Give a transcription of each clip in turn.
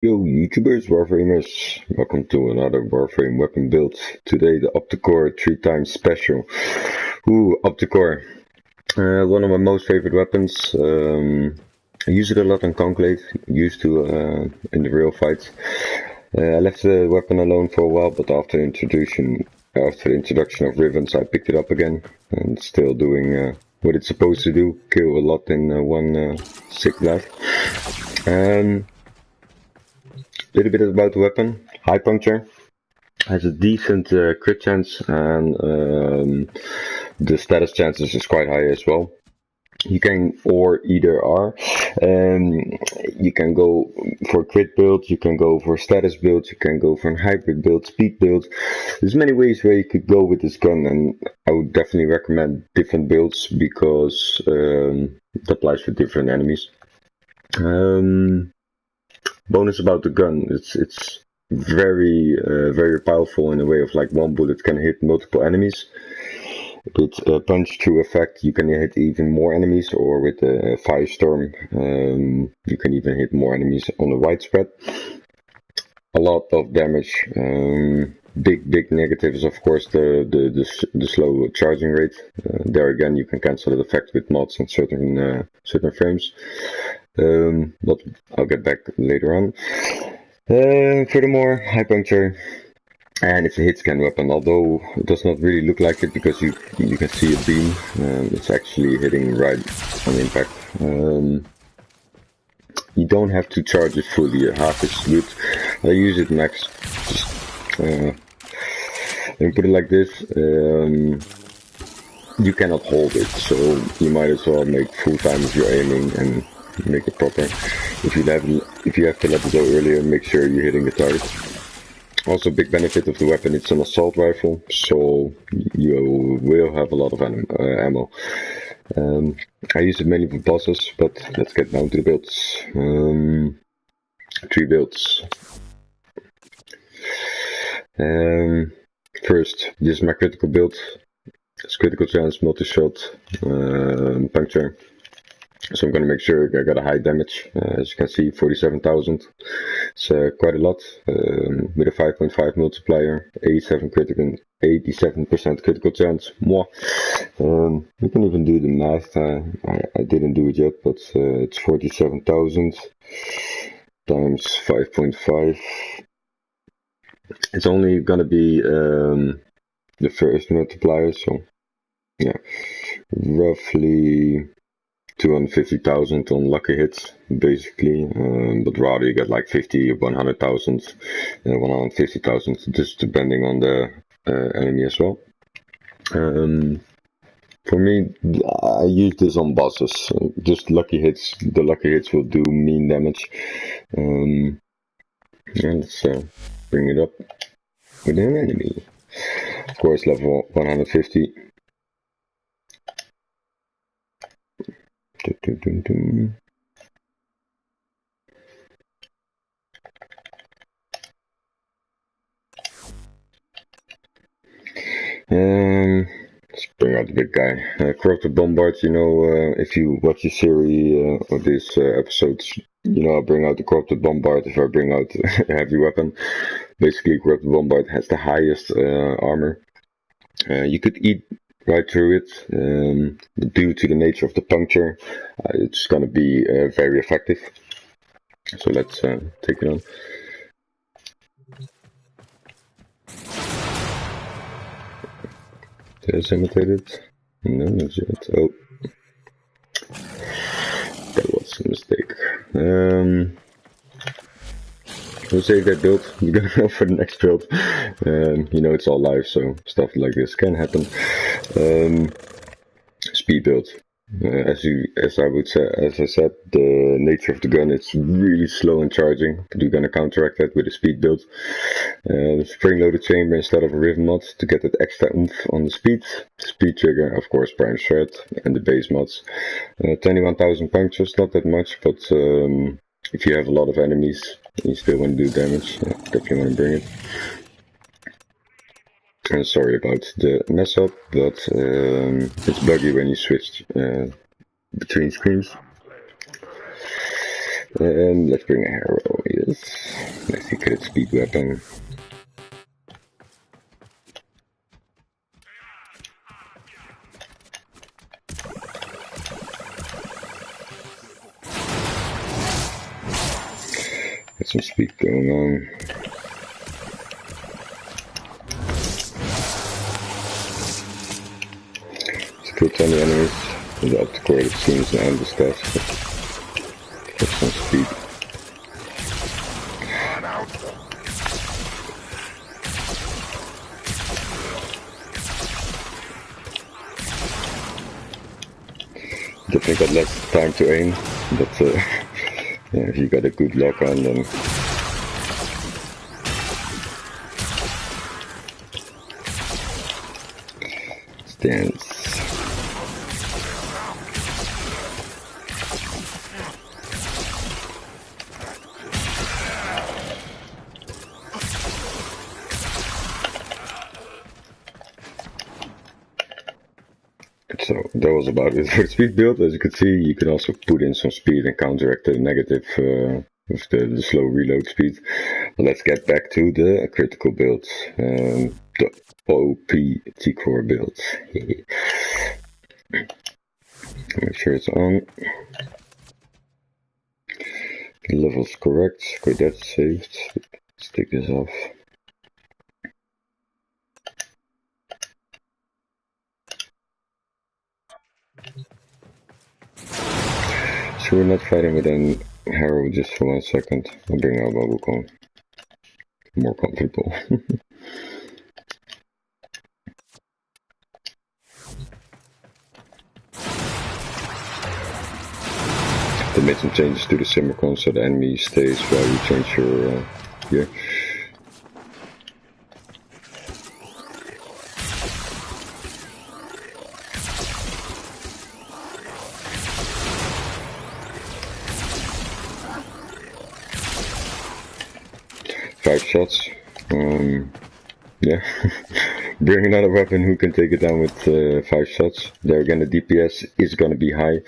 Yo YouTubers, Warframers, welcome to another Warframe weapon build. Today the OPticor 3x special. OPticor, one of my most favorite weapons. I use it a lot on Conclave, used to in the real fights. I left the weapon alone for a while, but after the introduction of Ribbons, I picked it up again and still doing what it's supposed to do, kill a lot in one sick blast. Little bit about the weapon. High puncture, has a decent crit chance, and the status chances is quite high as well. You can either are. You can go for crit build, you can go for status build, you can go for a hybrid build, speed build. There's many ways where you could go with this gun, and I would definitely recommend different builds because it applies for different enemies. Bonus about the gun, it's very powerful in a way of like one bullet can hit multiple enemies. With a punch through effect you can hit even more enemies, or with a firestorm you can even hit more enemies on a widespread. A lot of damage. Big negative is of course the slow charging rate. There again you can cancel the effect with mods in certain frames. But I'll get back later on. Furthermore, high puncture, and it's a hit scan weapon, although it does not really look like it because you can see a beam. It's actually hitting right on impact. You don't have to charge it fully, half is good. I use it max. Let me put it like this. You cannot hold it, so you might as well make full time if you're aiming and make it proper. If you have to let it go earlier, make sure you're hitting the target. Also, big benefit of the weapon, it's an assault rifle, so you will have a lot of ammo. I use it mainly for bosses, but let's get down to the builds. 3 builds. First, this is my critical build. It's critical chance, multi-shot, puncture. So I'm going to make sure I got a high damage. As you can see, 47,000. It's quite a lot. With a 5.5 multiplier, 87% critical chance. Mwah. We can even do the math. I didn't do it yet, but it's 47,000 times 5.5. It's only going to be the first multiplier, so yeah, roughly 250,000 on lucky hits, basically, but rather you get like 50, 100,000, 150,000, just depending on the enemy as well. For me, I use this on bosses, just lucky hits. The lucky hits will do mean damage. And let's bring it up with an enemy. Of course, level 150. Let's bring out the big guy. Corrupted Bombard, you know, if you watch the series or these episodes, you know I bring out the Corrupted Bombard if I bring out a heavy weapon. Basically, Corrupted Bombard has the highest armor. You could eat right through it, but due to the nature of the puncture, it's going to be very effective. So let's take it on. There's imitated. No, not yet. Oh, that was a mistake. We'll save that build. We're gonna go for the next build. You know it's all live, so stuff like this can happen. Speed build. As I said, the nature of the gun, it's really slow in charging. But you're gonna counteract that with a speed build. Spring-loaded chamber instead of a riven mod to get that extra oomph on the speed. Speed trigger, of course, prime shred, and the base mods. 21,000 punctures, not that much, but if you have a lot of enemies and you still want to do damage, definitely want to bring it. And sorry about the mess up, but it's buggy when you switch between screens. Let's bring a Harrow, yes. Nice crit speed weapon. Got some speed going on. Let's kill 20 enemies. With the OPticor it seems an endless task, but get some speed. Definitely got less time to aim, but yeah, if you got a good lock on, then stands. So that was about it for the speed build. As you can see, you can also put in some speed and counteract the negative with the slow reload speed. But let's get back to the critical build, the OPticor build. Make sure it's on. The level's correct. Okay, that's saved. Let's take this off. So we're not fighting with an Harrow just for 1 second. I'll bring out Bubblecom. More comfortable. They made some changes to the Simmercon so the enemy stays while you change your gear. Five shots. Yeah. Bring another weapon who can take it down with 5 shots. There again, the DPS is gonna be high.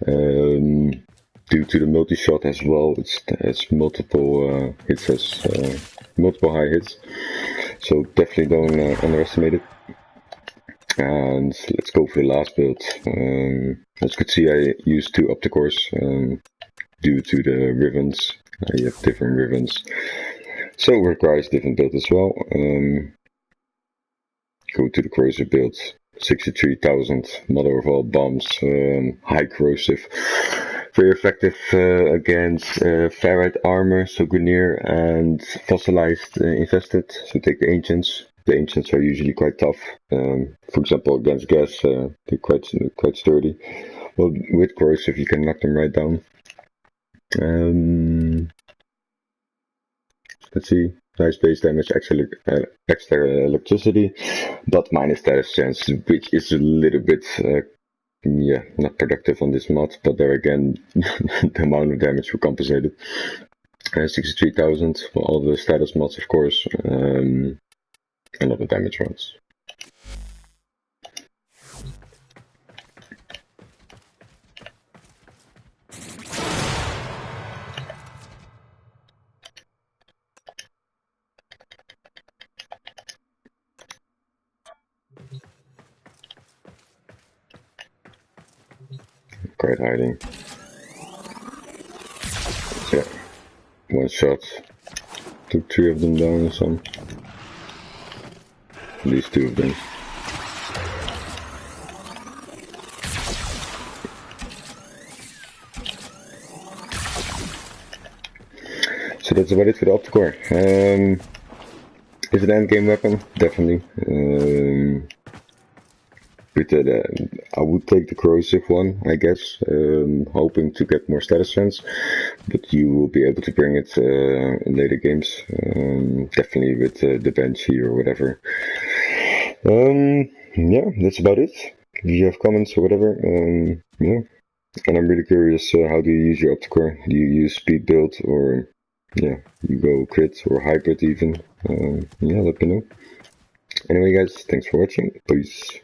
Due to the multi-shot as well, it's multiple hits as multiple high hits. So definitely don't underestimate it. And let's go for the last build. As you can see, I used 2 OPticors due to the ribbons. You have different ribbons. So it requires different build as well. Go to the corrosive build, 63,000, mother of all bombs, high corrosive, very effective against ferrite armor, so Grineer, and fossilized infested, so take the ancients. The ancients are usually quite tough, for example against gas, they're quite sturdy. Well, with corrosive you can knock them right down. Let's see, nice base damage, extra electricity, but minus status chance, which is a little bit, yeah, not productive on this mod, but there again, the amount of damage will compensate it. 63,000 for all the status mods, of course, and all the damage runs. Quite hiding. Yeah, 1 shot. Took 3 of them down or some. At least 2 of them. So that's about it for the OPticor. Is it an endgame weapon? Definitely. I would take the corrosive one, I guess, hoping to get more status chance, but you will be able to bring it in later games, definitely with the Banshee or whatever. Yeah, that's about it. If you have comments or whatever, yeah. And I'm really curious, how do you use your OPticor? Do you use speed build or, yeah, you go crit or hybrid even? Yeah, let me know. Anyway guys, thanks for watching, peace.